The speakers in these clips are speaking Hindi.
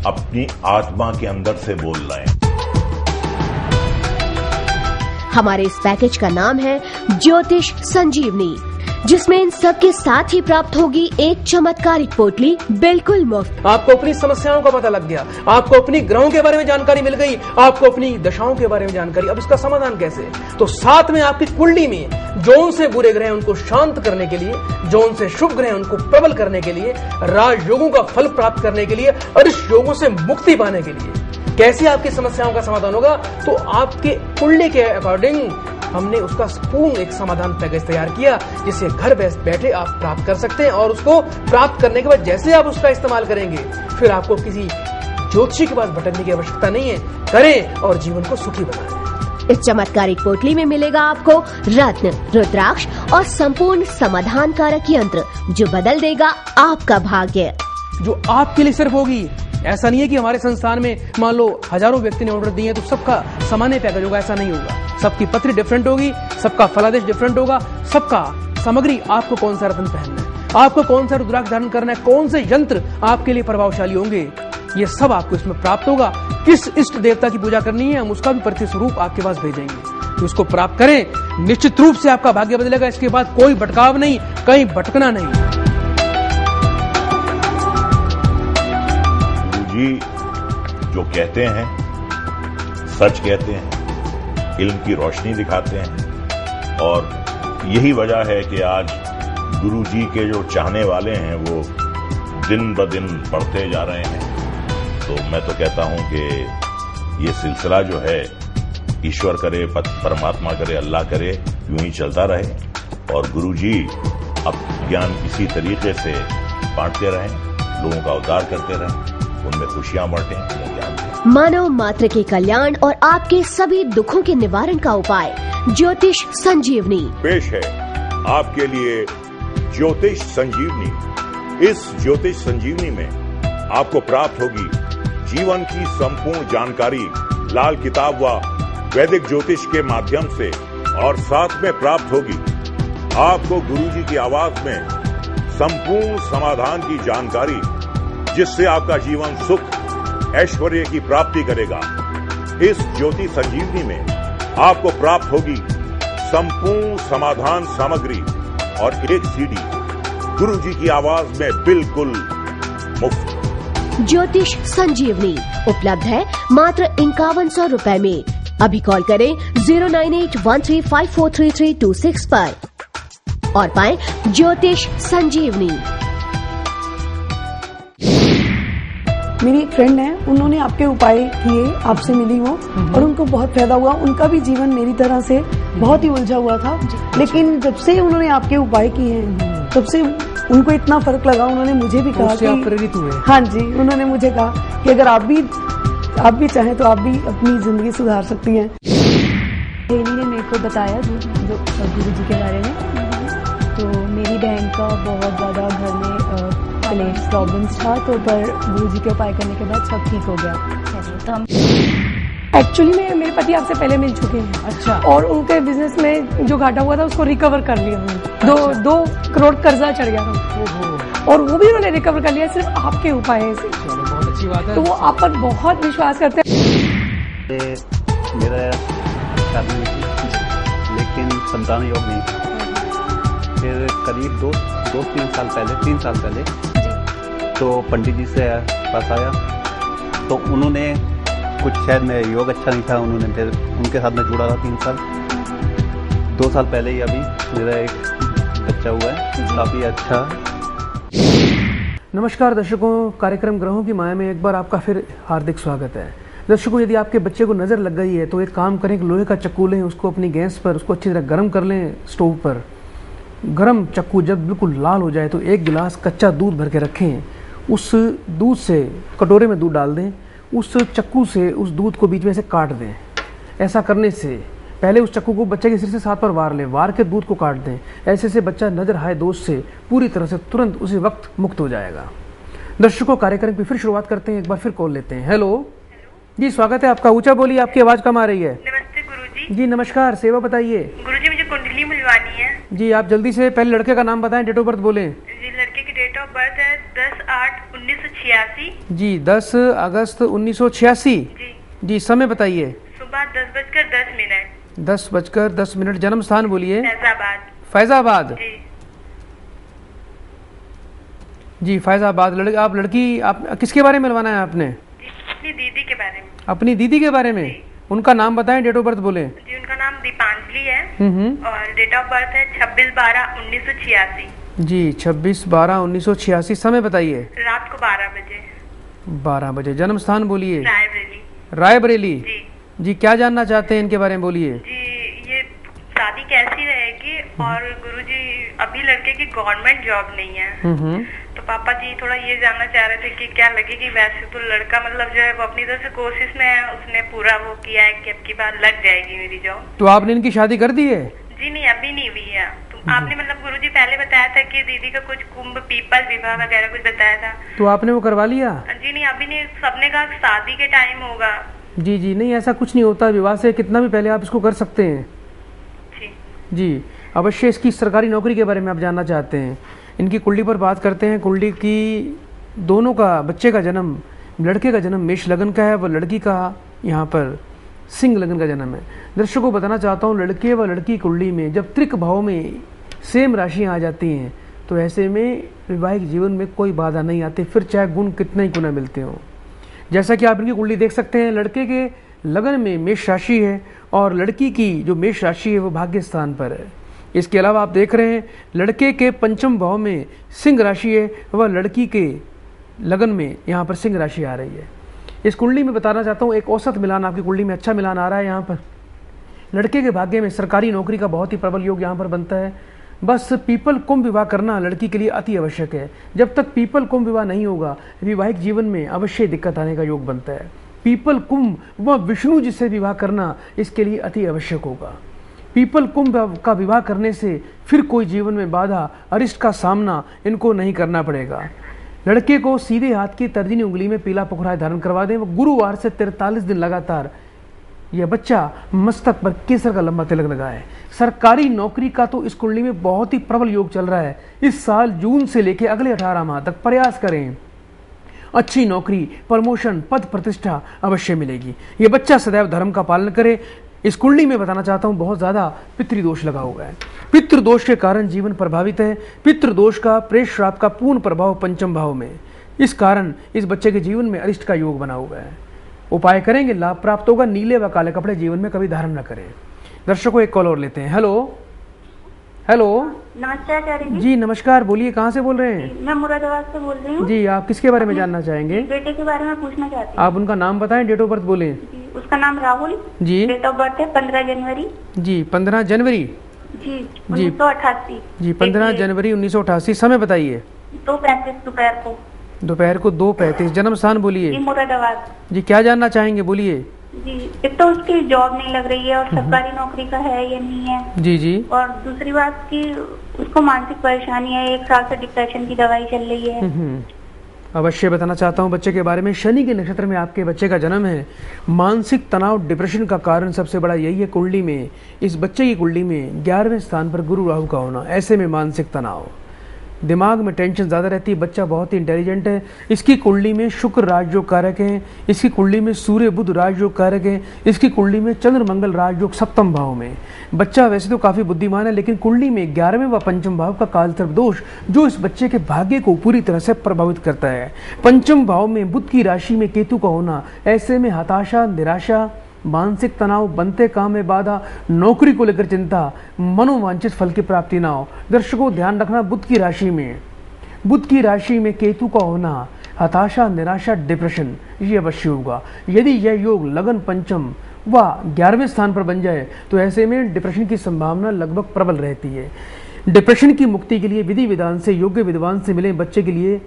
अपनी आत्मा के अंदर से बोल रहे हैं। हमारे इस पैकेज का नाम है ज्योतिष संजीवनी, जिसमें इन सब के साथ ही प्राप्त होगी एक चमत्कारिक पोटली बिल्कुल मुफ्त। आपको अपनी समस्याओं का पता लग गया, आपको अपनी ग्रहों के बारे में जानकारी मिल गई, आपको अपनी दशाओं के बारे में जानकारी। अब इसका समाधान कैसे? तो साथ में आपकी कुंडली में जौन से बुरे ग्रह हैं उनको शांत करने के लिए, जौन से शुभ ग्रह हैं उनको प्रबल करने के लिए, राजयोगों का फल प्राप्त करने के लिए और इस योगों से मुक्ति पाने के लिए कैसे आपकी समस्याओं का समाधान होगा, तो आपके कुंडली के अकॉर्डिंग हमने उसका पूर्ण एक समाधान पैकेज तैयार किया, जिसे घर बैठे आप प्राप्त कर सकते हैं। और उसको प्राप्त करने के बाद जैसे आप उसका इस्तेमाल करेंगे, फिर आपको किसी ज्योतिषी के पास भटकने की आवश्यकता नहीं है। करें और जीवन को सुखी बनाएं। इस चमत्कारिक पोटली में मिलेगा आपको रत्न, रुद्राक्ष और संपूर्ण समाधान कारक यंत्र, जो बदल देगा आपका भाग्य, जो आपके लिए सिर्फ होगी। ऐसा नहीं है कि हमारे संस्थान में मान लो हजारों व्यक्ति ने ऑर्डर दिए तो सबका सामान्य पैकेज होगा, ऐसा नहीं होगा। सबकी पत्री डिफरेंट होगी, सबका फलादेश डिफरेंट होगा, सबका सामग्री, आपको कौन सा रत्न पहनना है, आपको कौन सा रुद्राक्ष धारण करना है, कौन से यंत्र आपके लिए प्रभावशाली होंगे, ये सब आपको इसमें प्राप्त होगा। किस इष्ट देवता की पूजा करनी है, हम उसका भी प्रतिस्वरूप आपके पास भेजेंगे। तो इसको प्राप्त करें, निश्चित रूप से आपका भाग्य बदलेगा। इसके बाद कोई भटकाव नहीं, कहीं भटकना नहीं। जी जो कहते हैं सच कहते हैं, इल्म की रोशनी दिखाते हैं, और यही वजह है कि आज गुरु जी के जो चाहने वाले हैं वो दिन ब दिन बढ़ते जा रहे हैं। तो मैं तो कहता हूं कि ये सिलसिला जो है, ईश्वर करे, परमात्मा करे, अल्लाह करे, यूं ही चलता रहे और गुरु जी अब ज्ञान इसी तरीके से बांटते रहें, लोगों का उद्धार करते रहें, उनमें खुशियां बांटें। मानव मात्र के कल्याण और आपके सभी दुखों के निवारण का उपाय ज्योतिष संजीवनी पेश है आपके लिए। ज्योतिष संजीवनी। इस ज्योतिष संजीवनी में आपको प्राप्त होगी जीवन की संपूर्ण जानकारी लाल किताब व वैदिक ज्योतिष के माध्यम से, और साथ में प्राप्त होगी आपको गुरुजी की आवाज में संपूर्ण समाधान की जानकारी, जिससे आपका जीवन सुख ऐश्वर्य की प्राप्ति करेगा। इस ज्योति संजीवनी में आपको प्राप्त होगी संपूर्ण समाधान सामग्री और एक सीडी गुरुजी की आवाज में बिल्कुल मुफ्त। ज्योतिष संजीवनी उपलब्ध है मात्र 5100 रुपए में। अभी कॉल करें 09813543326 पर और पाएं ज्योतिष संजीवनी। मेरी एक फ्रेंड है, उन्होंने आपके उपाय किए, आपसे मिली वो, और उनको बहुत फायदा हुआ। उनका भी जीवन मेरी तरह से बहुत ही उलझा हुआ था, लेकिन जब से उन्होंने आपके उपाय किए हैं तब से उनको इतना फर्क लगा। उन्होंने मुझे भी कहा कि आप प्रेरित हुए। हाँ जी, उन्होंने मुझे कहा कि अगर आप भी चाहें तो आप भी अपनी जिंदगी सुधार सकती हैं। सहेली ने मेरे को बताया जो गुरु जी के बारे में। तो मेरी बहन का बहुत ज्यादा घर में क्लेश प्रॉब्लम्स था, तो पर गुरु जी के उपाय करने के बाद सब ठीक हो गया। तो हम एक्चुअली में मेरे पति आपसे पहले मिल चुके हैं। अच्छा। और उनके बिजनेस में जो घाटा हुआ था उसको रिकवर कर लिया उन्होंने। 2 करोड़ कर्जा चढ़ गया था और वो भी उन्होंने रिकवर कर लिया सिर्फ आपके उपाय से। बहुत अच्छी बात है। तो वो आप पर बहुत विश्वास करते हैं। मेरा शादी हुई थी, लेकिन संतान योग नहीं था। फिर करीब 3 साल पहले तो पंडित जी से पास आया, तो उन्होंने कुछ शायद मेरा योग अच्छा नहीं था, उन्होंने फिर उनके साथ में जुड़ा रहा 3 साल। 2 साल पहले ही अभी मेरा एक बच्चा हुआ है, काफी अच्छा। नमस्कार दर्शकों, कार्यक्रम ग्रहों की माया में एक बार आपका फिर हार्दिक स्वागत है। दर्शकों, यदि आपके बच्चे को नज़र लग गई है तो एक काम करें कि लोहे का चक्कू लें, उसको अपनी गैस पर उसको अच्छी तरह गर्म कर लें। स्टोव पर गर्म चक्कू जब बिल्कुल लाल हो जाए तो 1 गिलास कच्चा दूध भर के रखें। उस दूध से कटोरे में दूध डाल दें, उस चक्कू से उस दूध को बीच में से काट दें। ऐसा करने से पहले उस चक्कू को बच्चे के सिर से 7 बार वार लें, वार के दूध को काट दें। ऐसे से बच्चा नजर हाय दोष से पूरी तरह से तुरंत उसी वक्त मुक्त हो जाएगा। दर्शकों, कार्यक्रम की फिर शुरुआत करते हैं। एक बार फिर कॉल लेते हैं। हेलो जी, स्वागत है आपका। ऊंचा बोलिए, आपकी आवाज कम आ रही है। नमस्ते गुरुजी। जी नमस्कार, सेवा बताइए। गुरुजी, मुझे कुंडली मिलवानी है। जी आप जल्दी से पहले लड़के का नाम बताएं, डेट ऑफ बर्थ बोलें। जी, लड़के की डेट ऑफ बर्थ है 10/8/1996। 1986। जी 10 अगस्त 1986। जी जी समय बताइए। सुबह 10:10 10:10 जन्म स्थान बोलिए। फैजाबाद। फैजाबाद। जी जी फैजाबाद। आप लड़की आप किसके बारे में मिलवाना है आपने? जी अपनी दीदी के बारे में। अपनी दीदी के बारे में। उनका नाम बताएं, डेट ऑफ बर्थ बोले। जी उनका नाम दीपांजलि है और डेट ऑफ बर्थ है 26/12/1986। जी 26/12/1986। समय बताइए। रात को 12 बजे। 12 बजे। जन्म स्थान बोलिए। रायबरेली। रायबरेली। जी जी क्या जानना चाहते हैं इनके बारे में बोलिए। जी ये शादी कैसी रहेगी और गुरुजी अभी लड़के की गवर्नमेंट जॉब नहीं है तो पापा जी थोड़ा ये जानना चाह रहे थे कि क्या लगेगी। वैसे तो लड़का मतलब जो है वो अपनी तरफ से कोशिश में है, उसने पूरा वो किया है कि अब की बार लग जाएगी मेरी जॉब। तो आपने इनकी शादी कर दी है? जी नहीं अभी नहीं हुई है। तो आपने मतलब गुरुजी पहले बताया था कि दीदी का कुछ कुंभ पीपल विवाह वगैरह कुछ बताया था। तो आपने वो करवा लिया? जी नहीं अभी नहीं, सबने कहा शादी के टाइम होगा। जी जी नहीं ऐसा कुछ नहीं होता, विवाह से कितना भी पहले आप इसको कर सकते हैं। जी अवश्य। इसकी सरकारी नौकरी के बारे में आप जानना चाहते हैं। इनकी कुंडली पर बात करते हैं। कुंडली की दोनों का बच्चे का जन्म, लड़के का जन्म मेष लगन का है व लड़की का यहाँ पर सिंह लगन का जन्म है। दर्शकों को बताना चाहता हूँ लड़के व लड़की कुंडली में जब त्रिक भाव में सेम राशियाँ आ जाती हैं तो ऐसे में वैवाहिक जीवन में कोई बाधा नहीं आती, फिर चाहे गुण कितने ही गुना मिलते हों। जैसा कि आप इनकी कुंडली देख सकते हैं, लड़के के लगन में मेष राशि है और लड़की की जो मेष राशि है वो भाग्य स्थान पर है। इसके अलावा आप देख रहे हैं लड़के के पंचम भाव में सिंह राशि है व लड़की के लगन में यहाँ पर सिंह राशि आ रही है। इस कुंडली में बताना चाहता हूँ एक औसत मिलान आपकी कुंडली में अच्छा मिलान आ रहा है। यहाँ पर लड़के के भाग्य में सरकारी नौकरी का बहुत ही प्रबल योग यहाँ पर बनता है। बस पीपल कुंभ विवाह करना लड़की के लिए अति आवश्यक है। जब तक पीपल कुंभ विवाह नहीं होगा वैवाहिक जीवन में अवश्य दिक्कत आने का योग बनता है। पीपल कुंभ व विष्णु जी से विवाह करना इसके लिए अति आवश्यक होगा। पीपल कुंभ का विवाह करने से फिर कोई जीवन में बाधा अरिष्ट का सामना इनको नहीं करना पड़ेगा। लड़के को सीधे हाथ की तर्जनी उंगली में पीला पुखराय धारण करवा दें। वो गुरुवार से 43 दिन लगातार यह बच्चा मस्तक पर केसर का लंबा तिलक लगाए। सरकारी नौकरी का तो इस कुंडली में बहुत ही प्रबल योग चल रहा है। इस साल जून से लेकर अगले 18 माह तक प्रयास करें, अच्छी नौकरी, प्रमोशन, पद प्रतिष्ठा अवश्य मिलेगी। ये बच्चा सदैव धर्म का पालन करे। इस कुंडली में बताना चाहता हूँ बहुत ज़्यादा पितृदोष लगा हुआ है। पितृदोष के कारण जीवन प्रभावित है। पितृदोष का प्रेत श्राप का पूर्ण प्रभाव पंचम भाव में, इस कारण इस बच्चे के जीवन में अरिष्ट का योग बना हुआ है। उपाय करेंगे लाभ प्राप्त होगा। नीले व काले कपड़े जीवन में कभी धारण न करें। दर्शकों एक कॉल और लेते हैं। Hello hello. नमस्कार आचार्य जी। जी नमस्कार, बोलिए कहाँ से बोल रहे हैं? मैं मुरादाबाद से बोल रही हूँ। जी आप किसके बारे में जानना चाहेंगे? बेटे के बारे में पूछना चाहती हूँ। आप उनका नाम बताएं, डेट ऑफ बर्थ बोले। उसका नाम राहुल। जी। डेट ऑफ बर्थ है 15 जनवरी। जी 15 जनवरी। जी 1988। जी 15 जनवरी 1988। समय बताइए। 2:35 दोपहर को। दोपहर को 2:35। जन्म स्थान बोलिए। मुरादाबाद। जी क्या जानना चाहेंगे बोलिए। जी एक तो उसकी जॉब नहीं लग रही है और सरकारी नौकरी का है या नहीं है। जी जी। और दूसरी बात की उसको मानसिक परेशानी है, 1 साल से डिप्रेशन की दवाई चल रही है। अवश्य बताना चाहता हूँ बच्चे के बारे में। शनि के नक्षत्र में आपके बच्चे का जन्म है। मानसिक तनाव डिप्रेशन का कारण सबसे बड़ा यही है कुंडली में। इस बच्चे की कुंडली में 11वें स्थान पर गुरु राहु का होना, ऐसे में मानसिक तनाव, दिमाग में टेंशन ज़्यादा रहती है। बच्चा बहुत ही इंटेलिजेंट है। इसकी कुंडली में शुक्र राजयोग कारक है। इसकी कुंडली में सूर्य बुध राजयोग कारक है। इसकी कुंडली में चंद्र मंगल राजयोग सप्तम भाव में। बच्चा वैसे तो काफ़ी बुद्धिमान है लेकिन कुंडली में 11वें व पंचम भाव का कालसर्प दोष जो इस बच्चे के भाग्य को पूरी तरह से प्रभावित करता है। पंचम भाव में बुध की राशि में केतु का होना, ऐसे में हताशा, निराशा, मानसिक तनाव, बनते काम में बाधा, नौकरी को लेकर चिंता, मनोवांछित फल की प्राप्ति ना हो। दर्शकों ध्यान रखना, बुध की राशि में केतु का होना, हताशा, निराशा, डिप्रेशन ये अवश्य होगा। यदि यह योग लगन पंचम व 11वें स्थान पर बन जाए तो ऐसे में डिप्रेशन की संभावना लगभग प्रबल रहती है। डिप्रेशन की मुक्ति के लिए विधि विधान से योग्य विद्वान से मिले बच्चे के लिए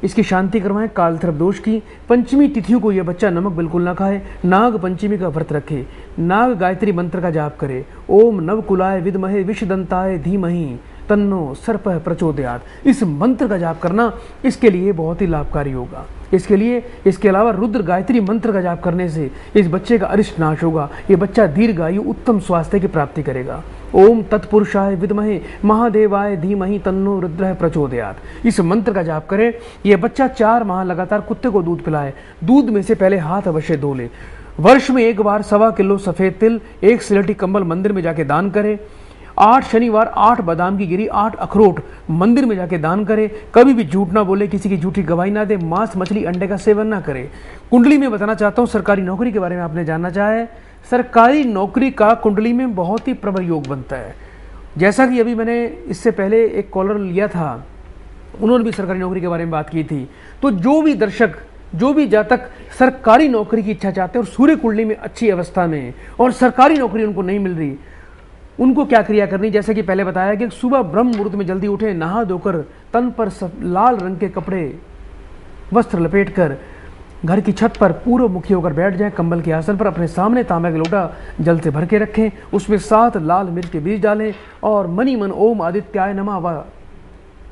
इसकी शांति करवाएं। कालसर्प दोष की पंचमी तिथियों को यह बच्चा नमक बिल्कुल ना खाए। नाग पंचमी का व्रत रखे। नाग गायत्री मंत्र का जाप करे। ओम नवकुलाय विद्महे विषदंताय धीमहि तन्नो सर्पः प्रचोदयात्। इस मंत्र का जाप करना इसके लिए बहुत ही लाभकारी होगा। इसके अलावा रुद्र गायत्री मंत्र का जाप करने से इस बच्चे का अरिष्ट नाश होगा। ये बच्चा दीर्घायु उत्तम स्वास्थ्य की प्राप्ति करेगा। ओम तत्पुरुषाय विद्महे महादेवाय धीमहि तन्नो रुद्रः प्रचोदयात्। इस मंत्र का जाप करें। यह बच्चा 4 माह लगातार कुत्ते को दूध पिलाए। दूध में से पहले हाथ अवश्य धो ले। वर्ष में एक बार 1.25 किलो सफेद तिल, 1 सिलटी कंबल मंदिर में जाके दान करे। 8 शनिवार 8 बादाम की गिरी, 8 अखरोट मंदिर में जाके दान करे। कभी भी झूठ ना बोले, किसी की झूठी गवाही ना दे, मांस मछली अंडे का सेवन ना करे। कुंडली में बताना चाहता हूँ, सरकारी नौकरी के बारे में आपने जानना चाहा है। सरकारी नौकरी का कुंडली में बहुत ही प्रबल योग बनता है। जैसा कि अभी मैंने इससे पहले एक कॉलर लिया था, उन्होंने भी सरकारी नौकरी के बारे में बात की थी। तो जो भी दर्शक, जो भी जातक सरकारी नौकरी की इच्छा चाहते हैं और सूर्य कुंडली में अच्छी अवस्था में और सरकारी नौकरी उनको नहीं मिल रही, उनको क्या क्रिया करनी, जैसे कि पहले बताया कि सुबह ब्रह्म मुहूर्त में जल्दी उठे, नहा धोकर तन पर लाल रंग के कपड़े वस्त्र लपेटकर घर की छत पर पूर्व मुखी होकर बैठ जाएं। कंबल के आसन पर अपने सामने तांबे का लोटा जल से भर के रखें, उसमें 7 लाल मिर्च के बीज डालें और मनी मन ओम आदित्याय नमः व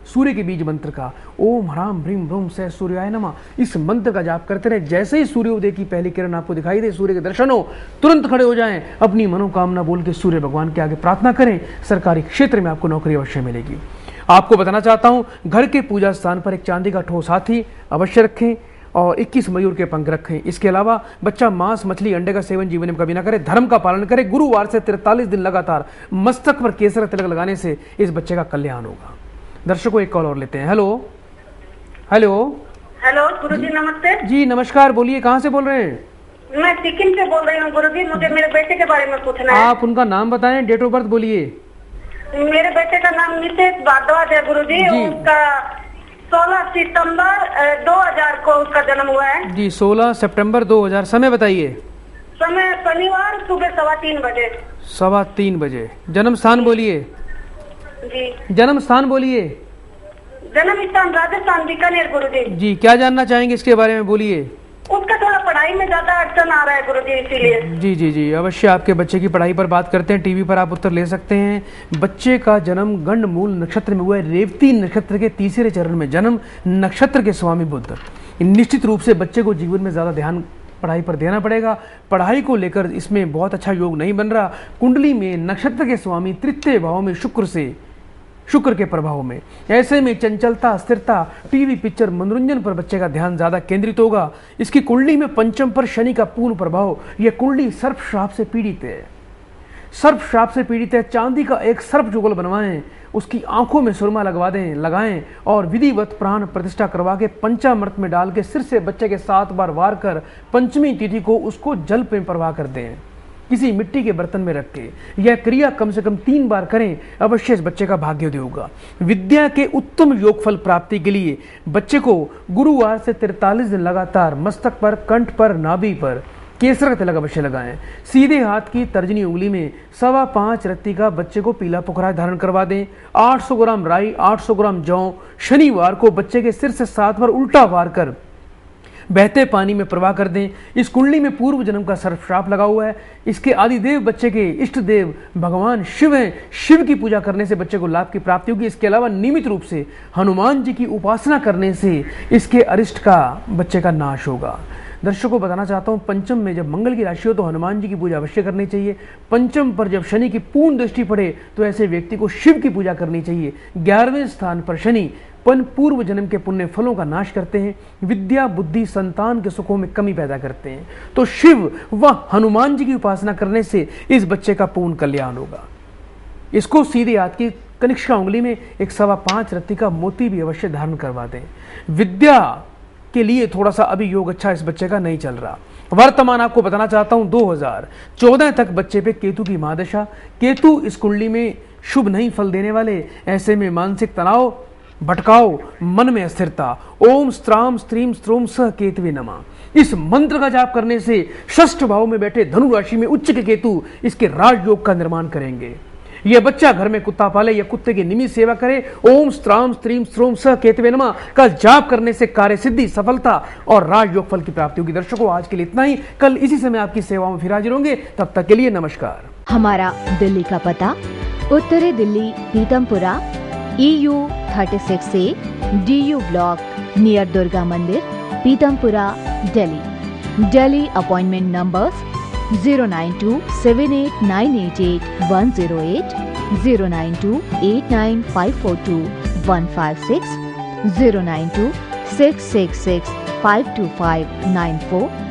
सूर्य के बीज मंत्र का ओम ह्राम ह्रीम भ्रूम सह सूर्याय नमः, इस मंत्र का जाप करते रहे। जैसे ही सूर्योदय की पहली किरण आपको दिखाई दे, सूर्य के दर्शन हो, तुरंत खड़े हो जाएं, अपनी मनोकामना बोल के सूर्य भगवान के आगे प्रार्थना करें। सरकारी क्षेत्र में आपको नौकरी अवश्य मिलेगी। आपको बताना चाहता हूं, घर के पूजा स्थान पर एक चांदी का ठोस हाथी अवश्य रखें और 21 मयूर के पंख रखें। इसके अलावा बच्चा मांस मछली अंडे का सेवन जीवन में कभी ना करे, धर्म का पालन करे। गुरुवार से 43 दिन लगातार मस्तक पर केसर तिलक लगाने से इस बच्चे का कल्याण होगा। दर्शकों, एक कॉल और लेते हैं। हेलो हेलो हेलो गुरुजी, नमस्ते जी। नमस्कार, बोलिए, कहाँ से बोल रहे हैं? मैं सिक्किम से बोल रही हूँ गुरुजी, मुझे मेरे बेटे के बारे में पूछना है। आप उनका नाम बताएं, डेट ऑफ बर्थ बोलिए। मेरे बेटे का नाम नितेश भारद्वाज है गुरुजी, उसका 16 सितंबर 2000 को उसका जन्म हुआ है जी। 16 सितंबर 2000। समय बताइए। समय शनिवार सुबह 3:15 बजे। 3:15 बजे। जन्म स्थान बोलिए जी। जन्म स्थान बोलिए। जन्म स्थान राजस्थान बीकानेर गुरुजी। जी, क्या जानना चाहेंगे इसके बारे में, बोलिए। उसका थोड़ा पढ़ाई में ज्यादा अड़चन आ रहा है गुरुजी, इसीलिए। जी जी जी, अवश्य आपके बच्चे की पढ़ाई पर बात करते हैं। टीवी पर आप उत्तर ले सकते हैं। बच्चे का जन्म गंडमूल नक्षत्र में हुआ है, रेवती नक्षत्र के 3रे चरण में जन्म, नक्षत्र के स्वामी बुध। निश्चित रूप से बच्चे को जीवन में ज्यादा ध्यान पढ़ाई पर देना पड़ेगा। पढ़ाई को लेकर इसमें बहुत अच्छा योग नहीं बन रहा। कुंडली में नक्षत्र के स्वामी तृतीय भाव में शुक्र के प्रभाव में, ऐसे में चंचलता, स्थिरता, टीवी पिक्चर मनोरंजन पर बच्चे का ध्यान ज्यादा केंद्रित होगा। इसकी कुंडली में पंचम पर शनि का पूर्ण प्रभाव। यह कुंडली सर्प श्राप से पीड़ित है। सर्प श्राप से पीड़ित है। चांदी का एक सर्प जुगल बनवाएं, उसकी आंखों में सुरमा लगाएं और विधिवत प्राण प्रतिष्ठा करवा के पंचामृत में डाल के सिर से बच्चे के 7 बार वार कर पंचमी तिथि को उसको जल में प्रवाह कर दें, किसी मिट्टी के बर्तन में रख के। यह क्रिया कम से कम 3 बार करें, अवश्य इस बच्चे का भाग्योदय होगा। विद्या के उत्तम योगफल प्राप्ति के लिए बच्चे को गुरुवार से 43 दिन लगातार मस्तक पर, कंठ पर, नाभि पर केसर का तिलक अवश्य लगाएं। सीधे हाथ की तर्जनी उंगली में 5.25 रत्ती का बच्चे को पीला पोखरा धारण करवा दें। 800 ग्राम राई, 800 ग्राम जौ शनिवार को बच्चे के सिर से 7 बार उल्टा वार कर बहते पानी में प्रवाह कर दें। इस कुंडली में पूर्व जन्म का सर्प श्राप लगा हुआ है। इसके आदिदेव बच्चे के इष्ट देव भगवान शिव हैं। शिव की पूजा करने से बच्चे को लाभ की प्राप्ति होगी। इसके अलावा नियमित रूप से हनुमान जी की उपासना करने से इसके अरिष्ट का बच्चे का नाश होगा। दर्शकों को बताना चाहता हूं, पंचम में जब मंगल की राशि हो तो हनुमान जी की पूजा अवश्य करनी चाहिए। पंचम पर जब शनि की पूर्ण दृष्टि पड़े तो ऐसे व्यक्ति को शिव की पूजा करनी चाहिए। 11वें स्थान पर शनि पूर्व जन्म के पुण्य फलों का नाश करते हैं, विद्या बुद्धि संतान के सुखों में कमी पैदा करते हैं। तो शिव व हनुमान जी की उपासना करने से इस बच्चे का पूर्ण कल्याण होगा। इसको सीधे हाथ की कनिष्का उंगली में एक 5.25 रत्ती का मोती भी अवश्य धारण करवा दें। विद्या के लिए थोड़ा सा अभी योग अच्छा इस बच्चे का नहीं चल रहा। वर्तमान आपको बताना चाहता हूं, 2014 तक बच्चे पे केतु की महादशा। केतु इस कुंडली में शुभ नहीं फल देने वाले। ऐसे में मानसिक तनाव, भटकाव, मन में अस्थिरता। ओम स्त्राम स्त्रीम स्त्रोम सह केतवे नमः, इस मंत्र का जाप करने से षष्ठ भाव में बैठे धनु राशि में उच्च के केतु इसके राजयोग का निर्माण करेंगे। यह बच्चा घर में कुत्ता पाले या कुत्ते की नियमित सेवा करे। ओम स्त्राम स्त्रीम स्त्रोम सह केतवे नमः का जाप करने से कार्य सिद्धि, सफलता और राजयोग फल की प्राप्ति होगी। दर्शकों, आज के लिए इतना ही। कल इसी समय आपकी सेवाओं में फिर हाजिर होंगे। तब तक के लिए नमस्कार। हमारा दिल्ली का पता, उत्तरी Delhi, Pitampura, EU 36A, DU Block, near Durga Mandir, Pitampura, Delhi. Delhi appointment numbers 09278988108, 09289542156, 09266652594.